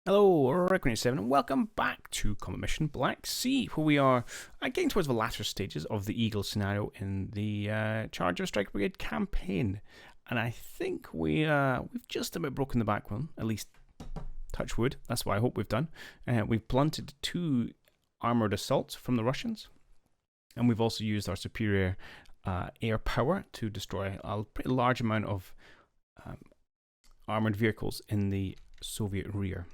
Hello, Reckoning7, and welcome back to Combat Mission Black Sea, where we are getting towards the latter stages of the Eagle scenario in the Charge of Stryker Brigade campaign. And I think we've just about broken the backbone, at least touch wood, that's what I hope we've done. We've blunted 2 armoured assaults from the Russians, and we've also used our superior air power to destroy a pretty large amount of armoured vehicles in the Soviet rear.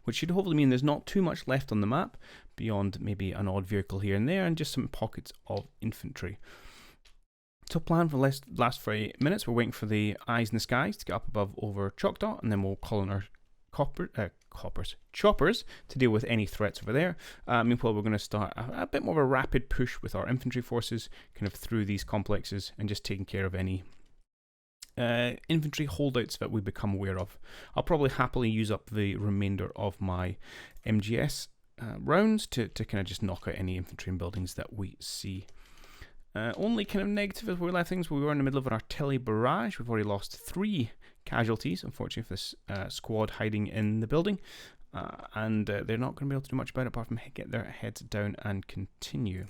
Which should hopefully mean there's not too much left on the map, beyond maybe an odd vehicle here and there, and just some pockets of infantry. So plan for the last 3 minutes, we're waiting for the eyes in the skies to get up above over Choctaw, and then we'll call on our choppers to deal with any threats over there. Meanwhile, we're going to start a bit more of a rapid push with our infantry forces, kind of through these complexes, and just taking care of any infantry holdouts that we become aware of. I'll probably happily use up the remainder of my MGS rounds to kind of just knock out any infantry and buildings that we see. Only kind of negative as we left things, we were in the middle of an artillery barrage. We've already lost 3 casualties, unfortunately, for this squad hiding in the building. And they're not going to be able to do much about it apart from get their heads down and continue.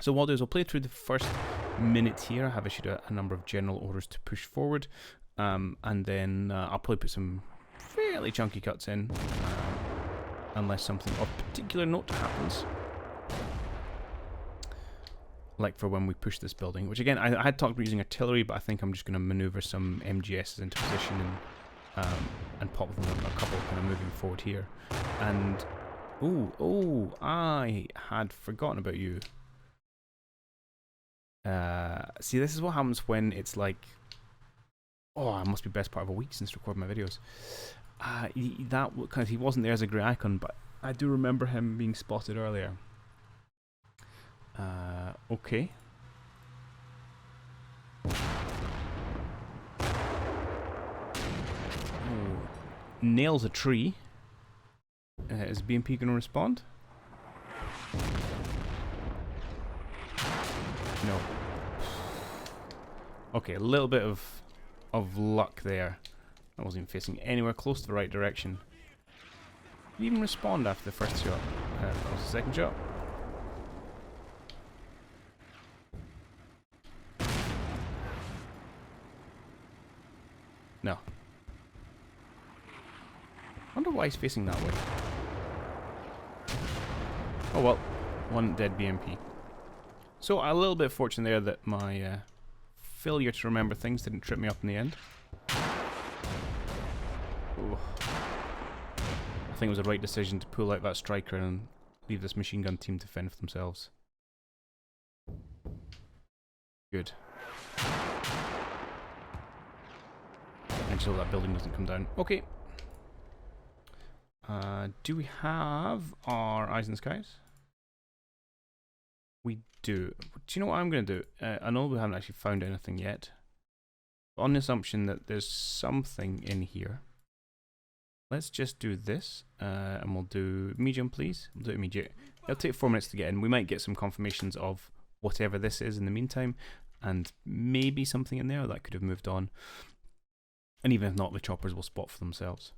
So what I'll do is I'll play through the first minute here. I have issued a number of general orders to push forward, and then I'll probably put some fairly chunky cuts in, unless something of particular note happens. Like for when we push this building, which again, I had talked about using artillery, but I think I'm just going to maneuver some MGSs into position and pop them a couple kind of moving forward here. And, oh, I had forgotten about you. See, this is what happens when it's like, it must be best part of a week since recording my videos. He wasn't there as a grey icon, but I do remember him being spotted earlier. Okay. Nails a tree. Is BMP going to respond? No. Okay, a little bit of luck there. I wasn't even facing anywhere close to the right direction. Did he even respond after the first shot? That was the second shot. No. I wonder why he's facing that way. Oh well, 1 dead BMP. So a little bit of fortune there that my failure to remember things didn't trip me up in the end. Ooh. I think it was the right decision to pull out that Stryker and leave this machine gun team to fend for themselves. Good. And so that building doesn't come down. Okay. Do we have our eyes in the skies? We do. Do you know what I'm going to do? I know we haven't actually found anything yet. But on the assumption that there's something in here, let's just do this. And we'll do medium, please. We'll do immediate. It'll take 4 minutes to get in. We might get some confirmations of whatever this is in the meantime. And maybe something in there that could have moved on. And even if not, the choppers will spot for themselves.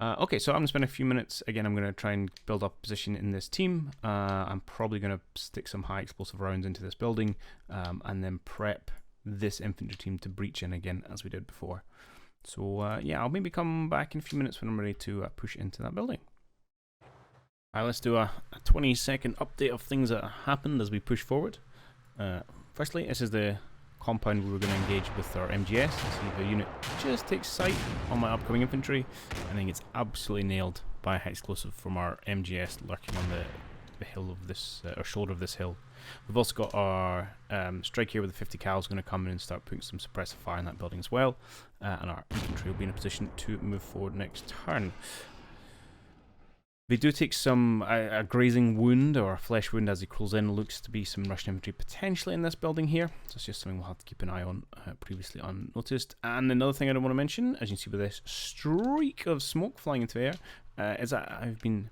Okay, so I'm going to spend a few minutes. Again, I'm going to try and build up position in this team. I'm probably going to stick some high explosive rounds into this building, and then prep this infantry team to breach in again, as we did before. So, yeah, I'll maybe come back in a few minutes when I'm ready to push into that building. Alright, let's do a 20-second update of things that happened as we push forward. Firstly, this is the compound we were going to engage with our MGS. See the unit just takes sight on my upcoming infantry. I think it's absolutely nailed by a high explosive from our MGS lurking on the hill of this, or shoulder of this hill. We've also got our strike here with the 50 cal is going to come in and start putting some suppressive fire in that building as well. And our infantry will be in a position to move forward next turn. They do take some a grazing wound or a flesh wound as he crawls in. Looks to be some Russian infantry potentially in this building here. So it's just something we'll have to keep an eye on, previously unnoticed. And another thing I don't want to mention, as you can see with this streak of smoke flying into the air, is that I've been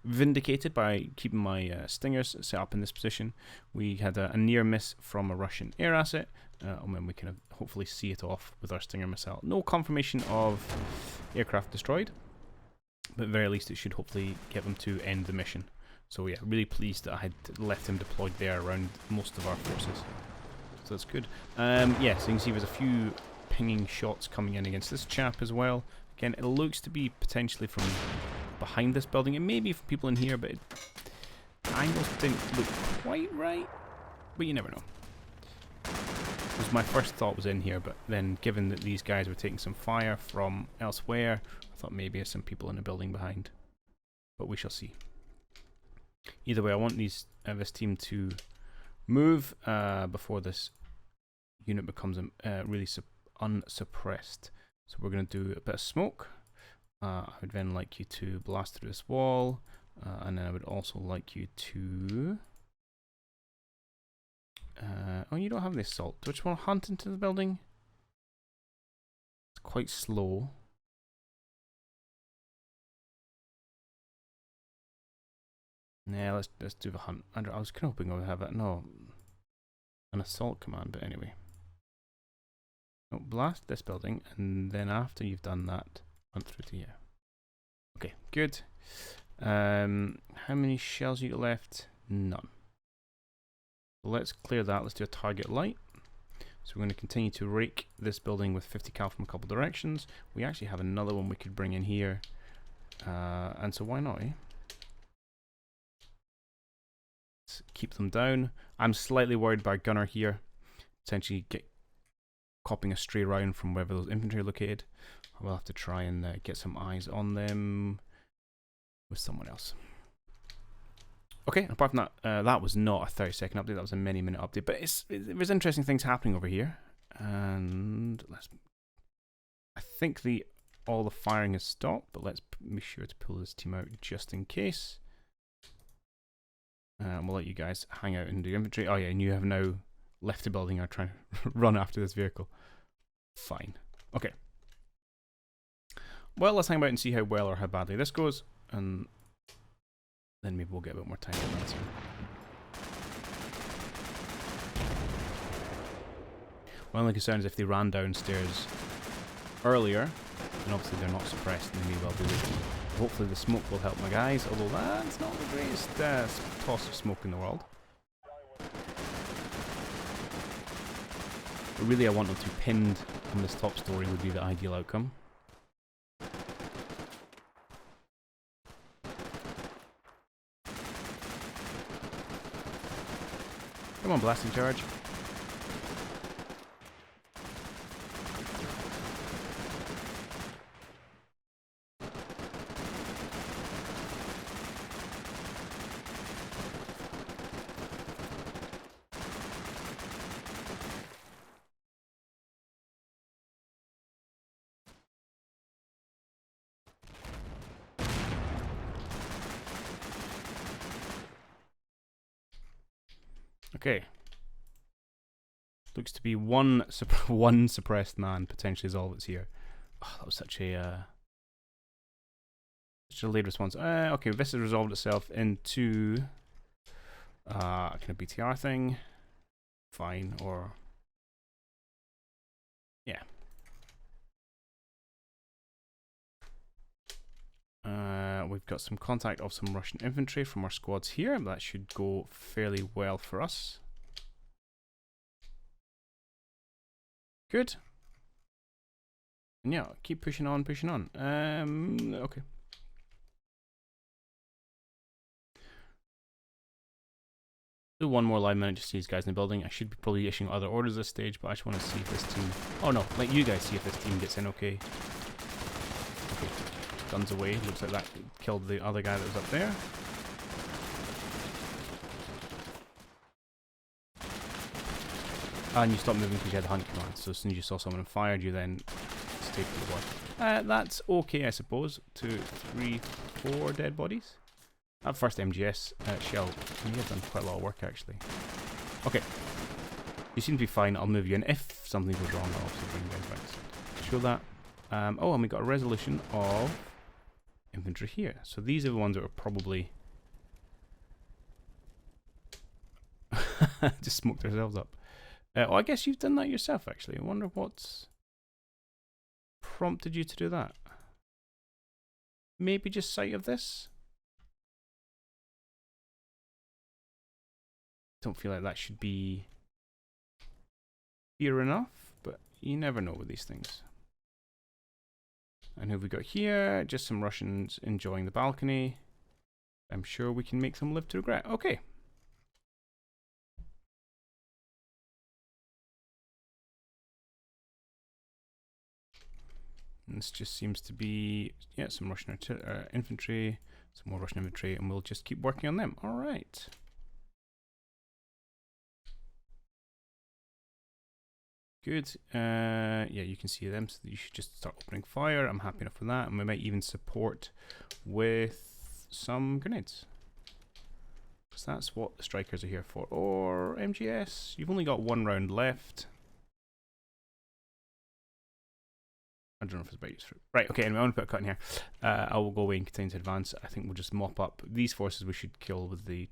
vindicated by keeping my stingers set up in this position. We had a near miss from a Russian air asset, and then we can hopefully see it off with our stinger missile. No confirmation of aircraft destroyed. but at the very least it should hopefully get them to end the mission. So yeah, really pleased that I had left him deployed there around most of our forces. So that's good. Yeah, so you can see there's a few pinging shots coming in against this chap as well. Again, it looks to be potentially from behind this building. It may be from people in here, but angles didn't look quite right. But you never know. Because my first thought was in here, but then given that these guys were taking some fire from elsewhere, I thought maybe there's some people in the building behind. But we shall see. Either way, I want this team to move before this unit becomes really unsuppressed. So we're going to do a bit of smoke. I would then like you to blast through this wall, and then I would also like you to... oh, you don't have the assault. Do you just want to hunt into the building? It's quite slow. Yeah, let's do the hunt. I was kind of hoping I would have an assault command, but anyway. Oh, blast this building, and then after you've done that, hunt through to here. Okay, good. How many shells you got left? None. So let's clear that. Let's do a target light. So we're going to continue to rake this building with 50 cal from a couple directions. We actually have another one we could bring in here, and so why not? Let's keep them down. I'm slightly worried about gunner here, potentially copying a stray round from wherever those infantry are located. I will have to try and get some eyes on them with someone else. Okay, apart from that, that was not a 30-second update, that was a many-minute update, but there's interesting things happening over here. And I think all the firing has stopped, but let's be sure to pull this team out just in case. We'll let you guys hang out and do infantry. Oh yeah, and you have now left the building and are trying to run after this vehicle. Fine. Okay. Well, let's hang about and see how well or how badly this goes, and then maybe we'll get a bit more time to answer. One only concern is if they ran downstairs earlier, and obviously they're not suppressed, and they may well be leaking. Hopefully the smoke will help my guys, although that's not the greatest toss of smoke in the world. But really I want them to be pinned on this top story would be the ideal outcome. Come on, blasting charge. Okay. Looks to be one suppressed man potentially is all that's here. Oh, that was such a late response. Okay, this has resolved itself into a kind of BTR thing. Fine, or yeah. We've got some contact of some Russian infantry from our squads here. That should go fairly well for us. Good. And yeah, keep pushing on, pushing on. Okay. Do one more live minute just to see these guys in the building. I should be probably issuing other orders at this stage, but I just want to see if this team... Oh no, let you guys see if this team gets in okay. Okay. Guns away. Looks like that killed the other guy that was up there. And you stopped moving because you had the hunt command. So as soon as you saw someone and fired, you then stayed to the war. That's okay, I suppose. 2, 3, 4 dead bodies. That first MGS shell may have done quite a lot of work actually. Okay. You seem to be fine. I'll move you in. If something goes wrong, I'll obviously bring you guys back. Show that. Oh, and we got a resolution of infantry here. So these are the ones that are probably just smoked themselves up. Oh, I guess you've done that yourself actually. I wonder what's prompted you to do that. maybe just sight of this. Don't feel like that should be fear enough, but you never know with these things. And who have we got here? Just some Russians enjoying the balcony. I'm sure we can make them live to regret. Okay. And this just seems to be, yeah, some Russian infantry, some more Russian infantry, and we'll just keep working on them. All right. Good. Yeah, you can see them, so you should just start opening fire. I'm happy enough with that, and we might even support with some grenades. Because that's what the Strikers are here for. Or MGS, you've only got 1 round left. I don't know if it's about useful. Right, okay, anyway, I'm going to put a cut in here. I will go away and continue to advance. I think we'll just mop up these forces we should kill with the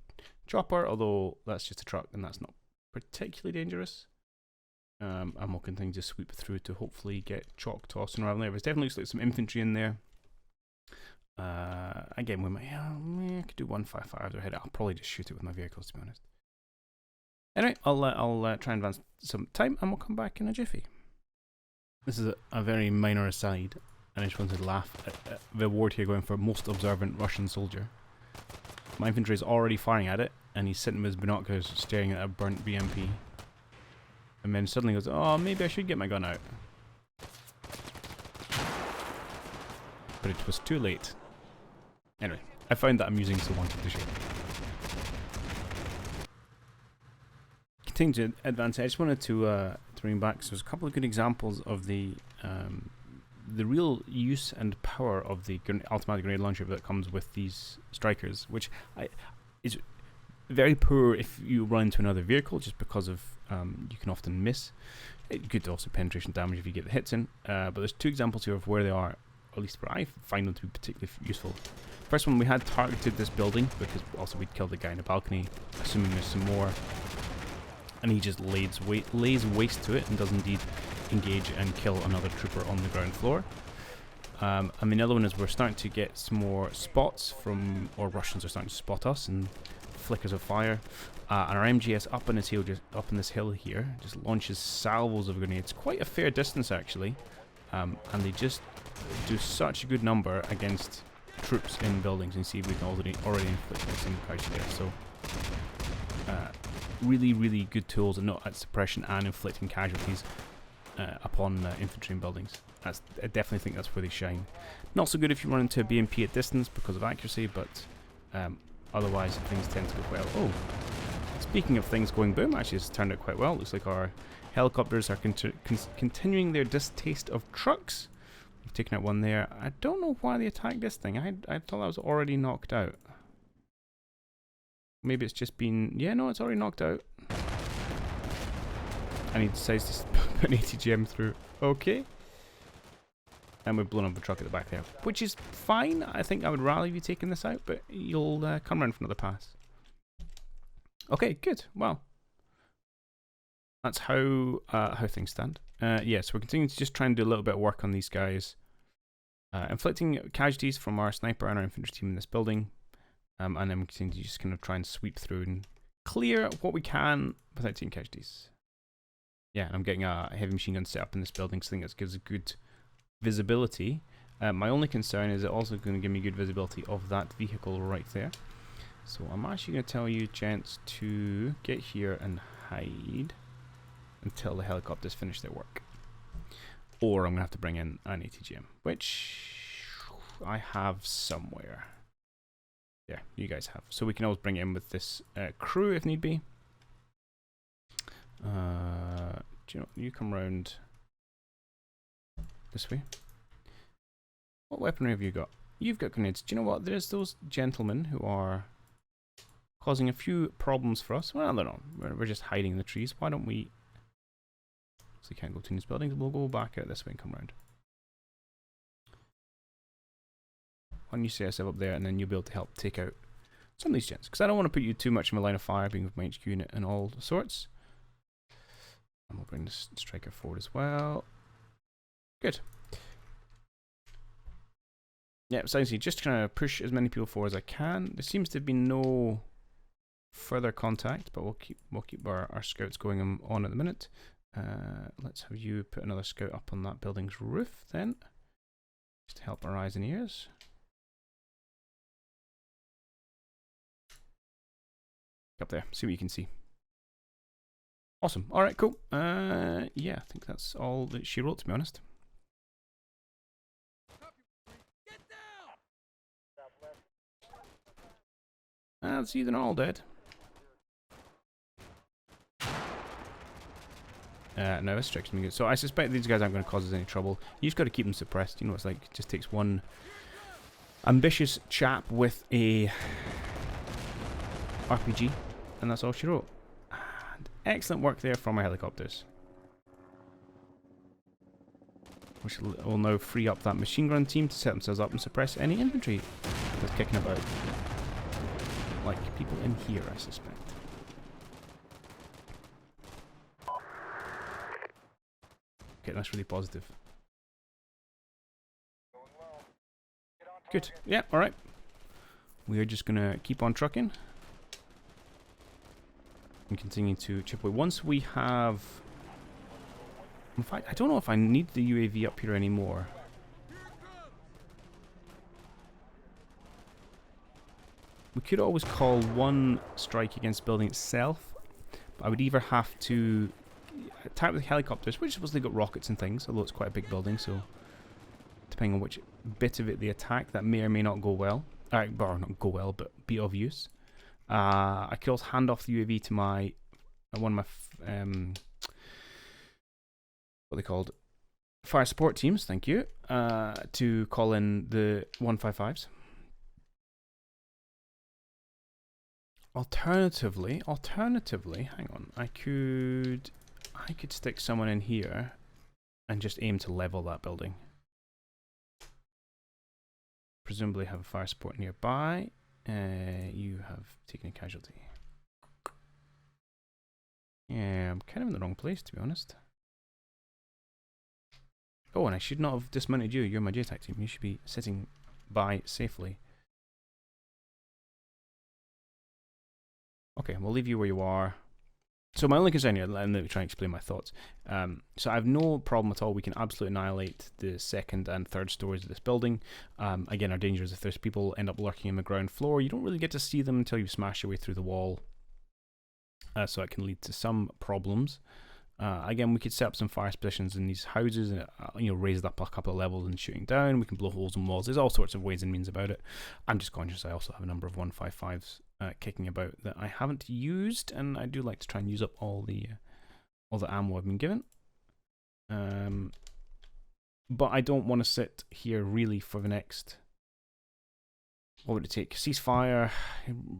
chopper, although that's just a truck and that's not particularly dangerous. And we'll continue to sweep through to hopefully get Choctaw sooner rather than later. There's definitely looks like some infantry in there. Again, we might, I could do 155 to head. I'll probably just shoot it with my vehicles, to be honest. Anyway, I'll try and advance some time and we'll come back in a jiffy. This is a very minor aside, and I just wanted to laugh at the award here going for most observant Russian soldier. My infantry is already firing at it, and he's sitting with his binoculars staring at a burnt BMP. And then suddenly goes, oh, maybe I should get my gun out. But it was too late. Anyway, I found that amusing, so wanted to share. Continue to advance. I just wanted to bring back, so there's a couple of good examples of the real use and power of the automatic grenade launcher that comes with these Strikers, which is very poor if you run into another vehicle, just because of you can often miss. It could also penetration damage if you get the hits in. But there's 2 examples here of where they are, or at least where I find them to be particularly useful. First one, we had targeted this building because also we'd killed the guy in the balcony, assuming there's some more. And he just lays waste to it and does indeed engage and kill another trooper on the ground floor. And the other one is we're starting to get some more spots from, or Russians are starting to spot us and flickers of fire. And our MGS up on this hill here just launches salvos of grenades, quite a fair distance actually, and they just do such a good number against troops in buildings. And see, we can already inflict some casualties there. So really good tools, and not at suppression and inflicting casualties upon infantry in buildings. I definitely think that's where they shine. Not so good if you run into a BMP at distance because of accuracy, but otherwise things tend to go well. Oh, speaking of things going boom, actually it's turned out quite well. Looks like our helicopters are continuing their distaste of trucks. We've taken out one there. I don't know why they attacked this thing. I thought that was already knocked out. Maybe it's just been... Yeah, no, it's already knocked out. And he decides to put an ATGM through. Okay. And we've blown up the truck at the back there. Which is fine. I think I would rather you taking this out, but you'll come around for another pass. Okay, good. Well, that's how things stand. Yeah, so we're continuing to just try and do a little bit of work on these guys. Inflicting casualties from our sniper and our infantry team in this building. And then we continue to just kind of try and sweep through and clear what we can without taking casualties. Yeah, and I'm getting a heavy machine gun set up in this building, so I think that gives a good visibility. My only concern is it also going to give me good visibility of that vehicle right there. So I'm actually going to tell you, gents, to get here and hide until the helicopters finish their work. Or I'm going to have to bring in an ATGM, which I have somewhere. Yeah, you guys have. So we can always bring it in with this crew if need be. Do you know, you come round this way. What weaponry have you got? You've got grenades. Do you know what? There's those gentlemen who are causing a few problems for us. Well, they're not. We're just hiding in the trees. Why don't we... So you can't go to these buildings. We'll go back out this way and come round. Why don't you set yourself up there, and then you'll be able to help take out some of these gents. Because I don't want to put you too much in my line of fire, being with my HQ unit and all sorts. And we'll bring this Stryker forward as well. Good. Yeah, so I see, just trying to push as many people forward as I can. There seems to have been no further contact, but we'll keep our scouts going on at the minute. Let's have you put another scout up on that building's roof then, just to help our eyes and ears. Up there, see what you can see. Awesome. All right, cool. Yeah, I think that's all that she wrote, to be honest. Let's see, they're not all dead. No, this strikes me good. So I suspect these guys aren't going to cause us any trouble. You just got to keep them suppressed. You know what it's like. It just takes one ambitious chap with a RPG, and that's all she wrote. And excellent work there from our helicopters, which will now free up that machine gun team to set themselves up and suppress any infantry that's kicking about. Like people in here, I suspect. Okay, that's really positive. Good. Yeah, alright. We're just gonna keep on trucking and continue to chip away. Once we have... In fact, I don't know if I need the UAV up here anymore. We could always call one strike against the building itself, but I would either have to attack with helicopters, which supposedly got rockets and things, although it's quite a big building, so depending on which bit of it they attack, that may or may not go well. Or not go well, but be of use. I could also hand off the UAV to my one of my what are they called? Fire support teams. Thank you. To call in the 155s. Alternatively, hang on. I could stick someone in here and just aim to level that building. Presumably have a fire support nearby. You have taken a casualty. Yeah, I'm kind of in the wrong place, to be honest. Oh, and I should not have dismounted you. You're my JTAC team. You should be sitting by safely. Okay, we'll leave you where you are. So my only concern here, let me try and explain my thoughts. So I have no problem at all. We can absolutely annihilate the second and third stories of this building. Again, our danger is if there's people end up lurking in the ground floor, you don't really get to see them until you smash your way through the wall. So it can lead to some problems. Again, we could set up some fire positions in these houses, and raise it up a couple of levels and shooting down. We can blow holes in walls. There's all sorts of ways and means about it. I'm just conscious I also have a number of 155s kicking about that I haven't used, and I do like to try and use up all the ammo I've been given. But I don't want to sit here really for the next. What would it take? Ceasefire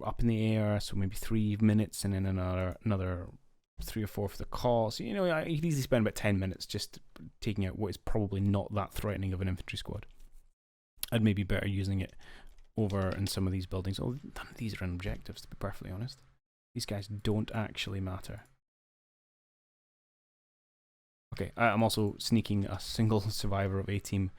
up in the air, so maybe 3 minutes, and then another 3 or 4 for the call. So I could easily spend about 10 minutes just taking out what is probably not that threatening of an infantry squad. I'd maybe better using it over in some of these buildings. Oh, none of these are in objectives, to be perfectly honest. These guys don't actually matter. Okay, I'm also sneaking a single survivor of A-Team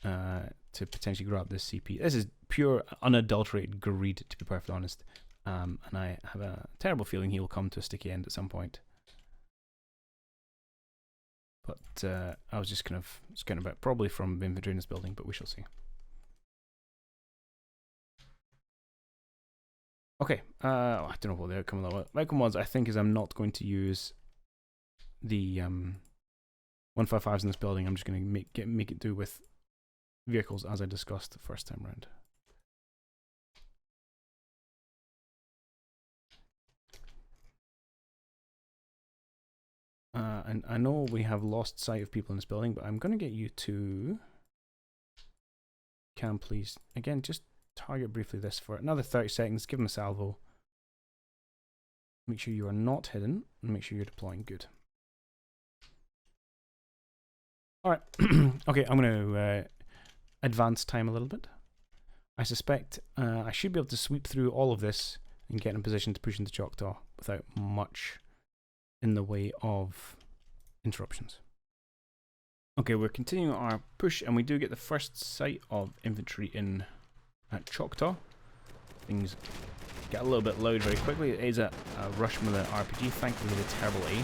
to potentially grab this CP. This is pure, unadulterated greed, to be perfectly honest. And I have a terrible feeling he will come to a sticky end at some point. But I was just kind of scouting about, probably from infantry in this building, but we shall see. Okay, I don't know what the outcome of that was. The outcome was, I think, is I'm not going to use the 155s in this building. I'm just going to make it do with vehicles as I discussed the first time round. And I know we have lost sight of people in this building, but I'm going to get you to... Can please, again, just target briefly this for another 30 seconds. Give them a salvo. Make sure you are not hidden, and make sure you're deploying. Good. Alright, okay, I'm going to advance time a little bit. I suspect I should be able to sweep through all of this and get in a position to push into Choctaw without much in the way of interruptions. Okay, we're continuing our push, and we do get the first sight of infantry in at Choctaw. Things get a little bit loud very quickly. It is a rush with an RPG. Thankfully, the terrible aim.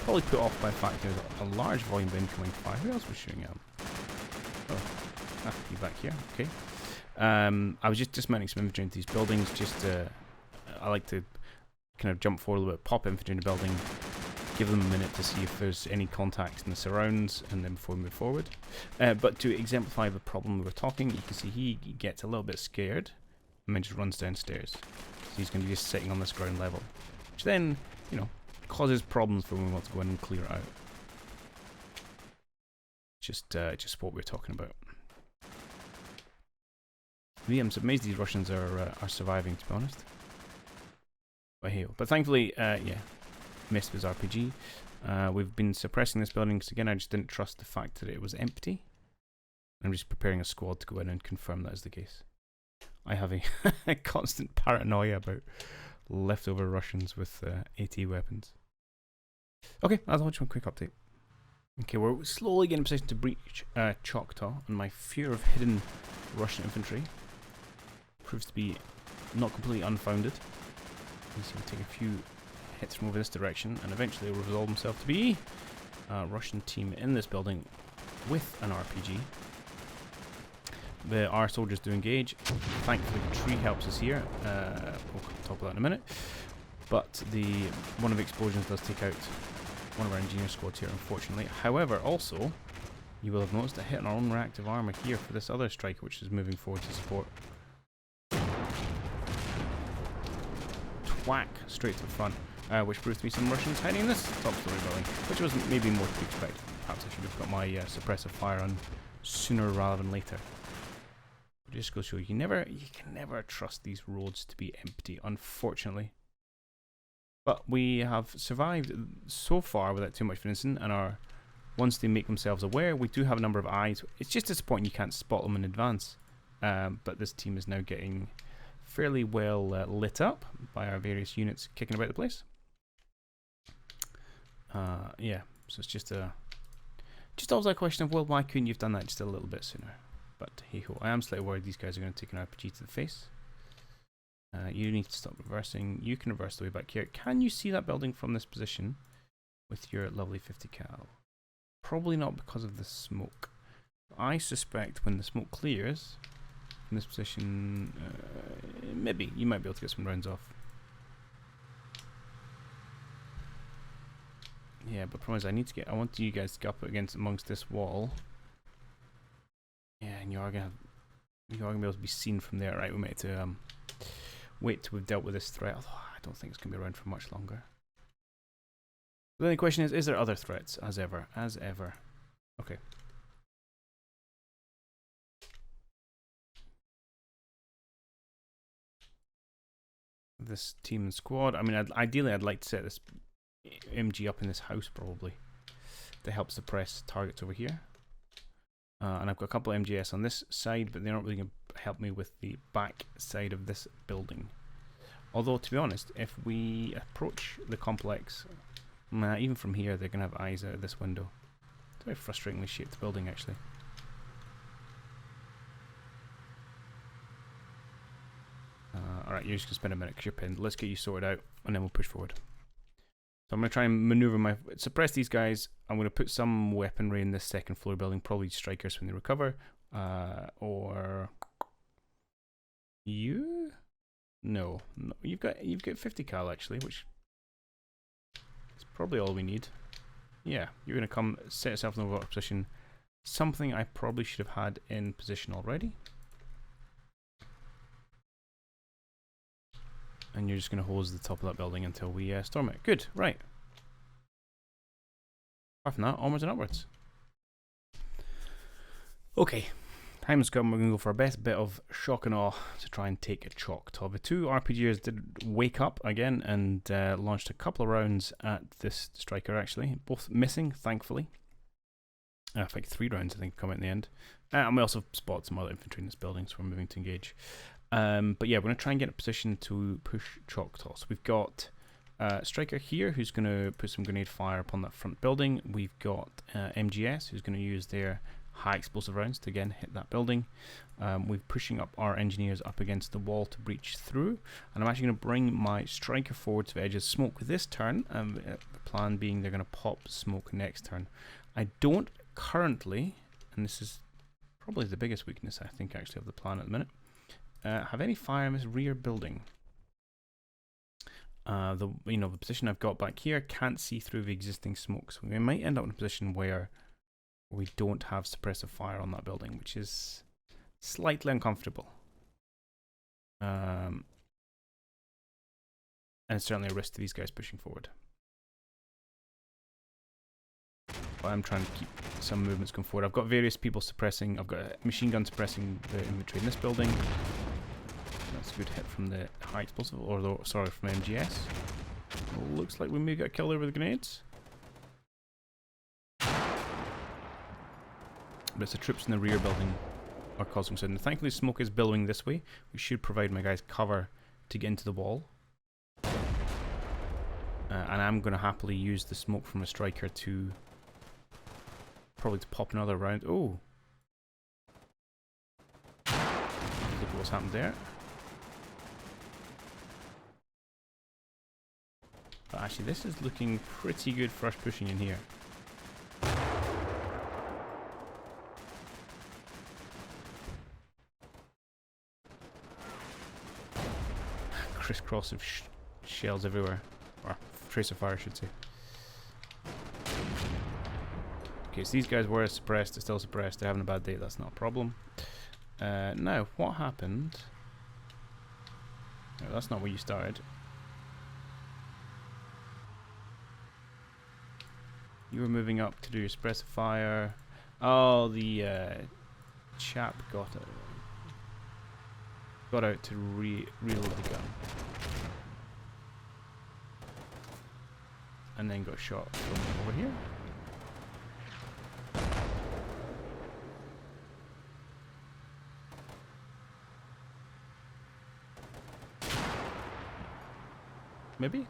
Probably put off by the fact there's a large volume of incoming fire. Who else was shooting at him? Oh, you back here. Okay. I was just dismounting some infantry into these buildings. I like to kind of jump forward a little bit, pop infantry in the building, give them a minute to see if there's any contacts in the surrounds, and then before we move forward. But to exemplify the problem we were talking, you can see he gets a little bit scared and then just runs downstairs. So he's going to be just sitting on this ground level, which then, you know, causes problems for when we want to go in and clear it out. Just what we're talking about. Yeah, I'm amazed these Russians are surviving, to be honest. But hey, but thankfully, yeah, missed with RPG. We've been suppressing this building because again, I just didn't trust the fact that it was empty. I'm just preparing a squad to go in and confirm that is the case. I have a constant paranoia about leftover Russians with AT weapons. Okay, I'll watch one quick update. Okay, we're slowly getting in position to breach Choctaw, and my fear of hidden Russian infantry proves to be not completely unfounded. You see, we take a few hits from over this direction, and eventually it will resolve himself to be a Russian team in this building with an RPG. Our soldiers do engage. Thankfully, the tree helps us here. We'll talk about that in a minute. But one of the explosions does take out one of our engineer squads here, unfortunately. However, also, you will have noticed a hit on our own reactive armor here for this other striker, which is moving forward to support. Twack straight to the front, which proves to be some Russians hiding in this top story building, which was maybe more to be expected. Perhaps I should have got my suppressive fire on sooner rather than later. But just goes to show you can never trust these roads to be empty, unfortunately. But we have survived so far without too much finishing, and once they make themselves aware, we do have a number of eyes. It's just disappointing you can't spot them in advance. But this team is now getting fairly well lit up by our various units kicking about the place. Yeah, so it's just always a question of, well, why couldn't you have done that just a little bit sooner? But hey ho, I am slightly worried these guys are going to take an RPG to the face. You need to stop reversing. You can reverse the way back here. Can you see that building from this position with your lovely 50 cal? Probably not because of the smoke. I suspect when the smoke clears in this position, maybe you might be able to get some rounds off. Yeah, but promise I want you guys to get up against amongst this wall. Yeah, and you are gonna be able to be seen from there, right? We might have to wait till we've dealt with this threat. Although I don't think it's gonna be around for much longer. But then the question is there other threats? As ever. Okay. This team and squad. I mean, ideally, I'd like to set this MG up in this house probably to help suppress targets over here. And I've got a couple of MGS on this side, but they're not really going to help me with the back side of this building. Although, to be honest, if we approach the complex, even from here, they're going to have eyes out of this window. It's a very frustratingly shaped building, actually. Alright, you're just going to spend a minute because you're pinned. Let's get you sorted out, and then we'll push forward. So I'm going to try and maneuver suppress these guys. I'm going to put some weaponry in this second floor building, probably strikers when they recover. Or you? No, you've got 50 cal actually, which is probably all we need. Yeah, you're going to come set yourself in a position. Something I probably should have had in position already. And you're just going to hose the top of that building until we storm it. Good, right. Apart from that, onwards and upwards. Okay, time has come. We're going to go for our best bit of shock and awe to try and take a Choctaw. The two RPGers did wake up again and launched a couple of rounds at this striker, actually. Both missing, thankfully. I think 3 rounds, I think, come out in the end. And we also spotted some other infantry in this building, so we're moving to engage. But yeah, we're going to try and get in a position to push Choctaw. So we've got Stryker here, who's going to put some grenade fire upon that front building. We've got MGS, who's going to use their high explosive rounds to again hit that building. We're pushing up our engineers up against the wall to breach through, and I'm actually going to bring my Stryker forward to the edge of smoke this turn, the plan being they're going to pop smoke next turn. I don't currently, and this is probably the biggest weakness I think actually of the plan at the minute, have any fire in this rear building. The position I've got back here can't see through the existing smoke, so we might end up in a position where we don't have suppressive fire on that building, which is slightly uncomfortable. And it's certainly a risk to these guys pushing forward. But I'm trying to keep some movements going forward. I've got various people suppressing. I've got a machine gun suppressing the infantry in this building. That's a good hit from the high explosive, or sorry, from MGS. Looks like we may get a kill there with the grenades. But it's the troops in the rear building are causing concern. Thankfully, smoke is billowing this way, which should provide my guys cover to get into the wall. And I'm going to happily use the smoke from a Stryker to probably to pop another round. Oh, look at what's happened there. But actually, this is looking pretty good for us pushing in here. Crisscross of shells everywhere, or tracer fire I should say. Okay, so these guys were suppressed, they're still suppressed, they're having a bad day, that's not a problem. Now, what happened? No, that's not where you started. You were moving up to do your suppressive fire. Oh, the chap got out to reload the gun. And then got shot from over here. Maybe?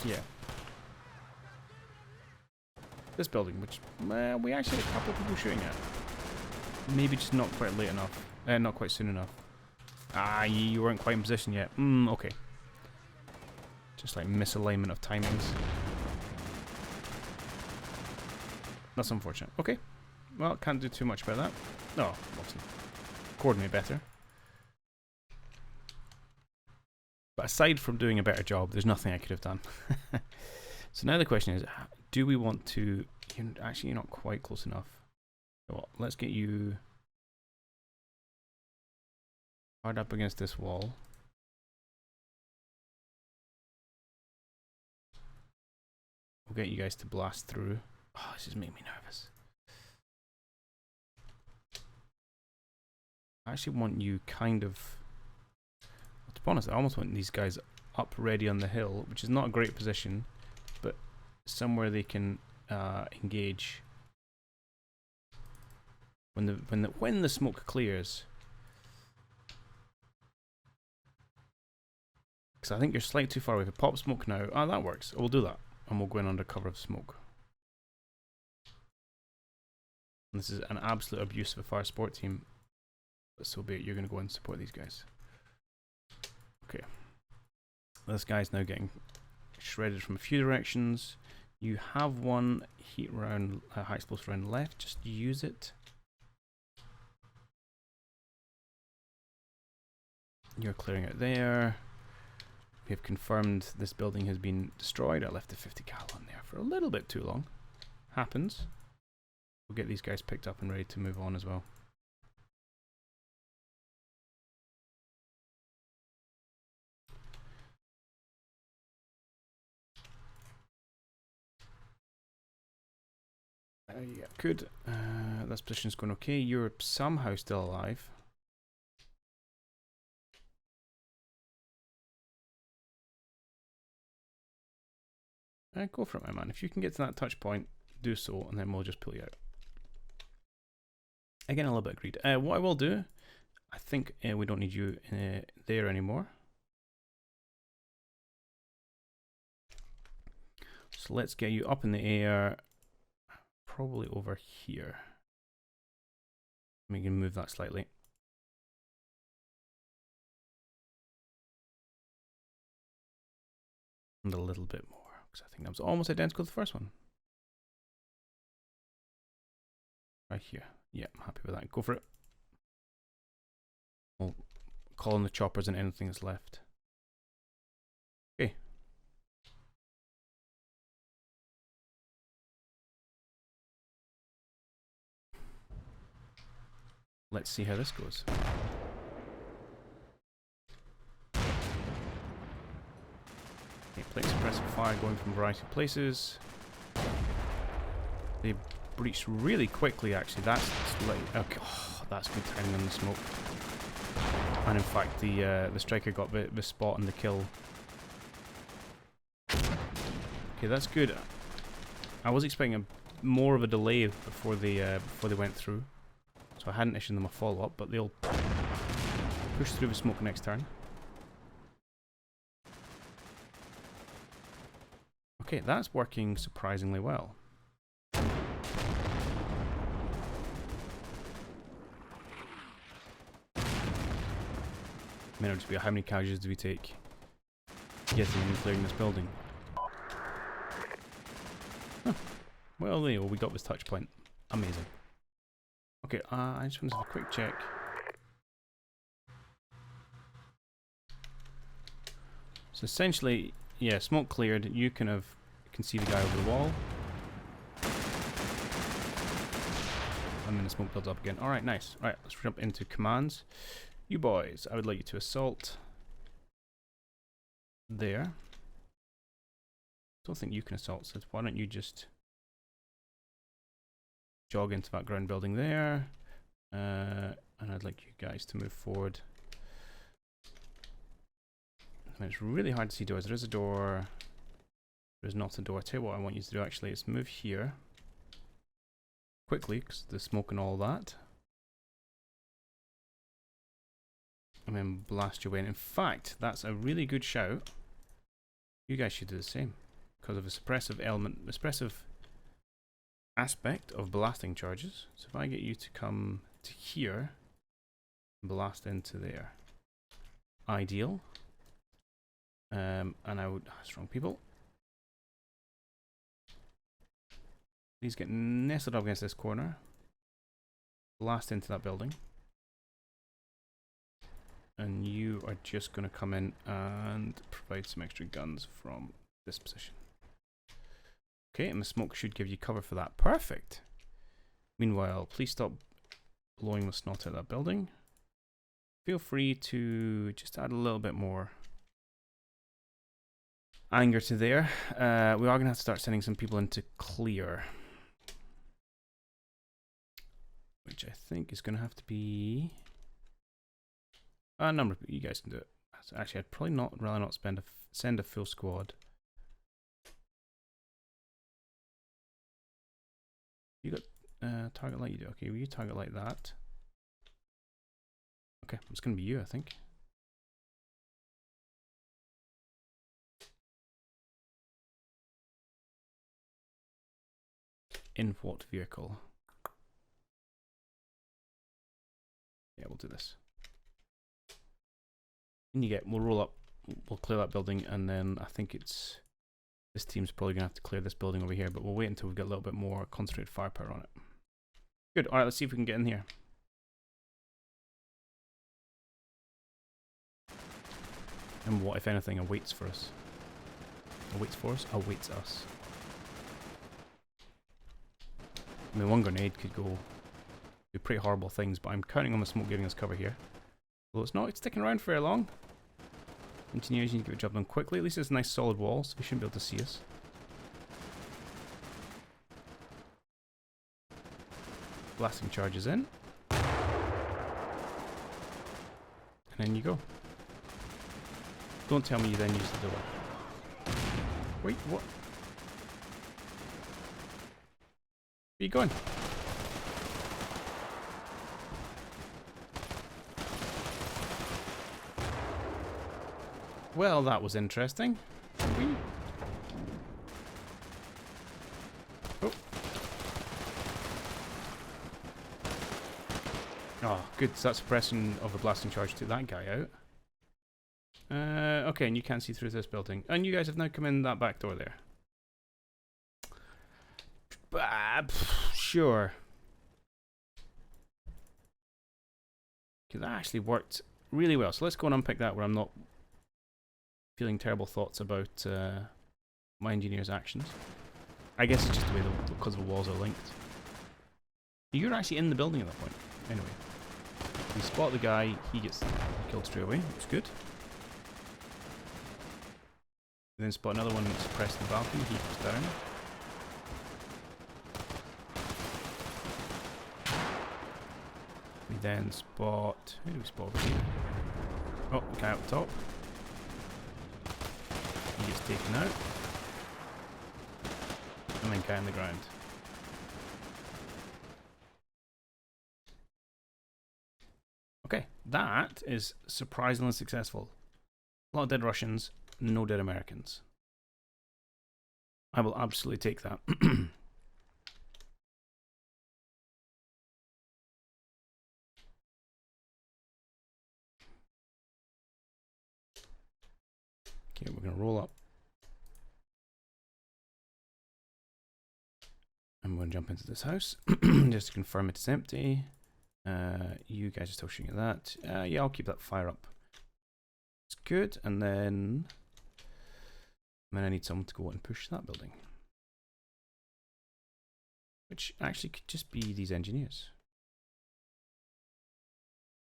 Yeah. This building, which we actually had a couple of people shooting at. Maybe just not quite late enough. Not quite soon enough. Ah, you weren't quite in position yet. Okay. Just like misalignment of timings. That's unfortunate. Okay. Well, can't do too much about that. No, obviously. Coordinate better. But aside from doing a better job, there's nothing I could have done. So now the question is, do we want to... Actually, you're not quite close enough. Well, let's get you hard up against this wall. We'll get you guys to blast through. Oh, this is making me nervous. I actually want you kind of... To be honest, I almost want these guys up ready on the hill, which is not a great position, but somewhere they can engage when the smoke clears. Because I think you're slightly too far away. If we pop smoke now, that works. We'll do that, and we'll go in under cover of smoke. And this is an absolute abuse of a fire support team, but so be it. You're going to go and support these guys. Okay. This guy's now getting shredded from a few directions. You have one heat round, high explosive round left. Just use it. You're clearing out there. We have confirmed this building has been destroyed. I left a 50 cal on there for a little bit too long. Happens. We'll get these guys picked up and ready to move on as well. Yeah, good. This position's going okay. You're somehow still alive. Go for it, my man. If you can get to that touch point, do so, and then we'll just pull you out. Again, a little bit of greed. What I will do, I think we don't need you there anymore. So let's get you up in the air, probably over here. We can move that slightly. And a little bit more, because I think that was almost identical to the first one. Right here. Yeah, I'm happy with that. Go for it. We'll call in the choppers and anything that's left. Okay. Let's see how this goes. Okay, plate suppressive fire going from a variety of places. They breached really quickly, actually. That's like, okay, oh, that's good timing on the smoke. And in fact, the Stryker got the spot and the kill. Okay, that's good. I was expecting more of a delay before they went through, so I hadn't issued them a follow-up, but they'll push through the smoke next turn. Okay, that's working surprisingly well. May not just be how many casualties do we take getting and clearing this building. Huh. Well, there you go, we got this touch point. Amazing. Okay, I just want to have a quick check. So essentially, yeah, smoke cleared. You can see the guy over the wall. And then the smoke builds up again. Alright, nice. Alright, let's jump into commands. You boys, I would like you to assault there. Don't think you can assault, so why don't you just jog into that ground building there. And I'd like you guys to move forward. I mean, it's really hard to see doors. There is a door. There's not a door. I'll tell you what I want you to do actually is move here quickly, because the smoke and all that. And then blast your way in. In fact, that's a really good shout. You guys should do the same, because of a suppressive element, the suppressive aspect of blasting charges. So if I get you to come to here, blast into there. Ideal. And I would, strong people. Please get nestled up against this corner. Blast into that building. And you are just going to come in and provide some extra guns from this position. Okay, and the smoke should give you cover for that. Perfect! Meanwhile, please stop blowing the snot out of that building. Feel free to just add a little bit more anger to there. We are going to have to start sending some people in to clear. Which I think is going to have to be a number of people. You guys can do it. So actually, I'd probably rather not send a full squad. You got target light, you do. Okay, will you target like that? Okay, it's going to be you, I think. In what vehicle? Yeah, we'll do this. And we'll roll up, we'll clear that building, and then I think it's, this team's probably going to have to clear this building over here, but we'll wait until we've got a little bit more concentrated firepower on it. Good, alright, let's see if we can get in here. And what, if anything, awaits for us? Awaits for us? Awaits us. I mean, one grenade could go do pretty horrible things, but I'm counting on the smoke giving us cover here. Although it's not sticking around for very long. Engineers need to get a job done quickly. At least it's a nice solid wall, so they shouldn't be able to see us. Blasting charges in. And then you go. Don't tell me you then use the door. Wait, what? Where are you going? Well, that was interesting. Oh, good. So that suppression of a blasting charge took that guy out. Okay, and you can't see through this building. And you guys have now come in that back door there. Sure. Okay, that actually worked really well. So let's go and unpick that where I'm not feeling terrible thoughts about my engineer's actions. I guess it's just the way because the walls are linked. You're actually in the building at that point. Anyway. We spot the guy, he gets killed straight away, which is good. We then spot another one that suppressed the balcony, he goes down. We then spot... who do we spot over here? Oh, the guy up top. He gets taken out. And then guy on the ground. Okay, that is surprisingly successful. A lot of dead Russians, no dead Americans. I will absolutely take that. Okay, we're going to roll up. I'm going to jump into this house just to confirm it's empty. You guys are still shooting at that. Yeah, I'll keep that fire up. It's good, and then I need someone to go and push that building. Which actually could just be these engineers.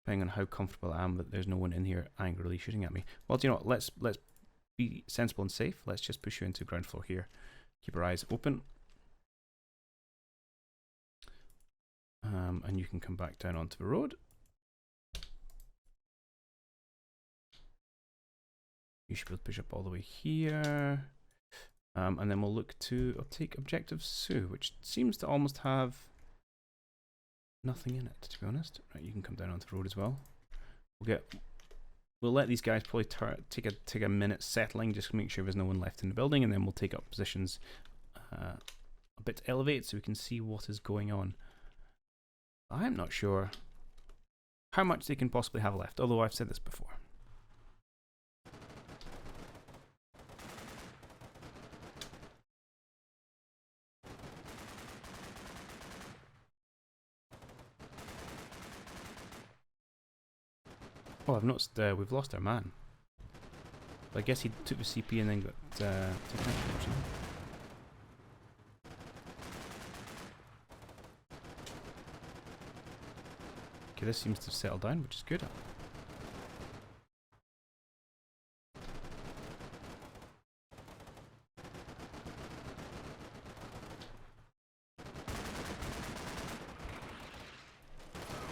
Depending on how comfortable I am that there's no one in here angrily shooting at me. Well, do you know what? Let's be sensible and safe. Let's just push you into ground floor here. Keep our eyes open. And you can come back down onto the road. You should be able to push up all the way here. And then we'll look to take objective Sioux, which seems to almost have nothing in it, to be honest. Right, you can come down onto the road as well. We'll let these guys probably take a minute settling, just to make sure there's no one left in the building, and then we'll take up positions a bit elevated so we can see what is going on. I'm not sure how much they can possibly have left, although I've said this before. Oh, I've noticed we've lost our man. But I guess he took the CP and then got taken out. Okay, this seems to have settled down, which is good.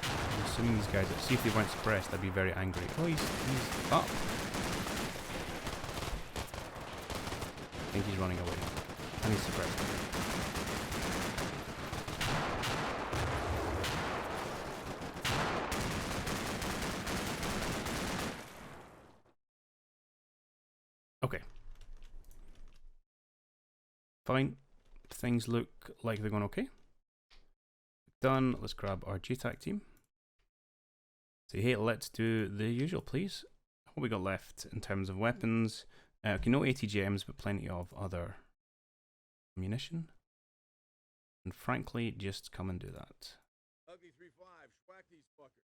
I'm assuming these guys, see if they weren't suppressed, I'd be very angry. Oh, he's up. I think he's running away. And he's suppressed. Okay. Fine. Things look like they're going okay. Done. Let's grab our GTAC team. Say, hey, let's do the usual, please. What we got left in terms of weapons? Okay, no ATGMs, but plenty of other ammunition. And frankly, just come and do that. Ugly 3-5, schwack these fuckers.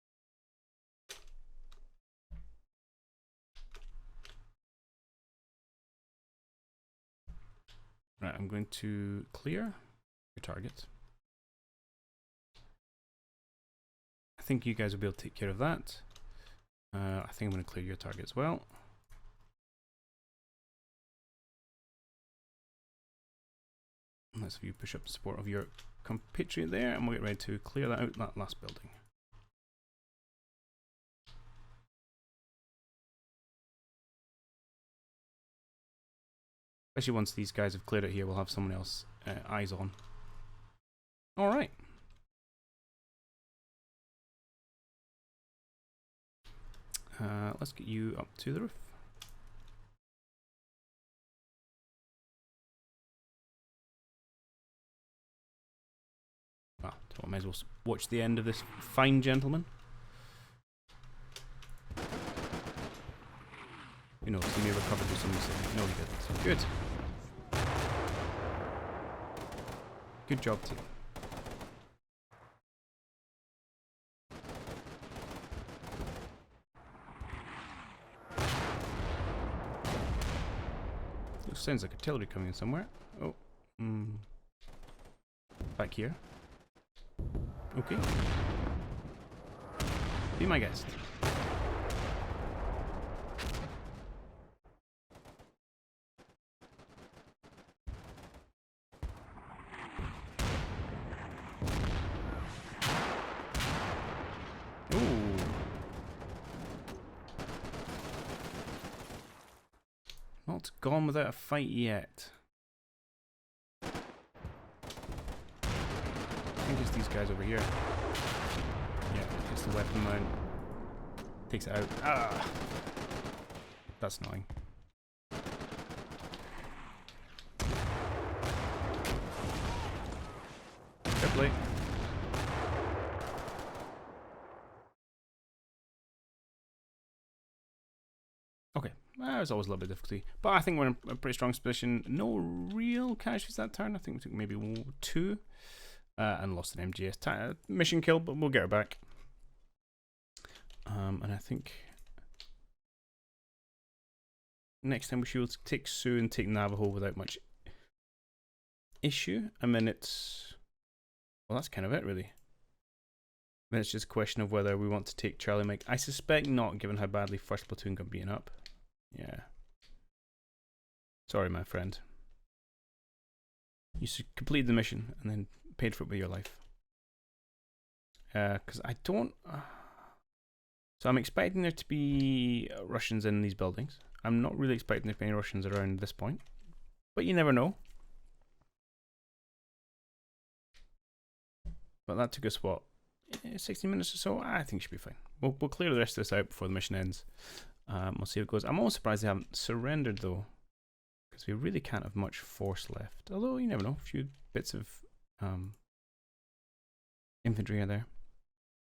Right, I'm going to clear your target. I think you guys will be able to take care of that. I think I'm going to clear your target as well. Let's have you push up the support of your compatriot there, and we'll get ready to clear that out, that last building. Especially once these guys have cleared it here, we'll have someone else eyes on. Alright. Let's get you up to the roof. I might as well watch the end of this fine gentleman. Who knows, he may recover to somebody saying, no he didn't. Good. Good job team. It sounds like artillery coming in somewhere. Oh. Back here. Okay. Be my guest. Ooh. Not gone without a fight yet. I think it's these guys over here. Yeah, it's the weapon mount. Takes it out. Ah! That's annoying. Triply. Okay, there's always a little bit of difficulty. But I think we're in a pretty strong position. No real casualties that turn. I think we took maybe 2. And lost an MGS. Mission kill, but we'll get her back. And I think next time we should take Sioux and take Navajo without much issue. I mean, well, that's kind of it, really. Then it's just a question of whether we want to take Charlie Mike. I suspect not, given how badly first platoon got beaten up. Yeah. Sorry, my friend. You completed the mission and then paid for it with your life. Because I don't... So I'm expecting there to be Russians in these buildings. I'm not really expecting there to be any Russians around this point. But you never know. But that took us, what, 60 minutes or so? I think it should be fine. We'll clear the rest of this out before the mission ends. We'll see how it goes. I'm almost surprised they haven't surrendered, though. Because we really can't have much force left. Although, you never know. A few bits of infantry are there.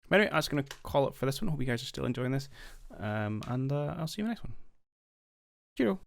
But anyway, I was going to call it for this one. Hope you guys are still enjoying this. And I'll see you in the next one. Cheerio.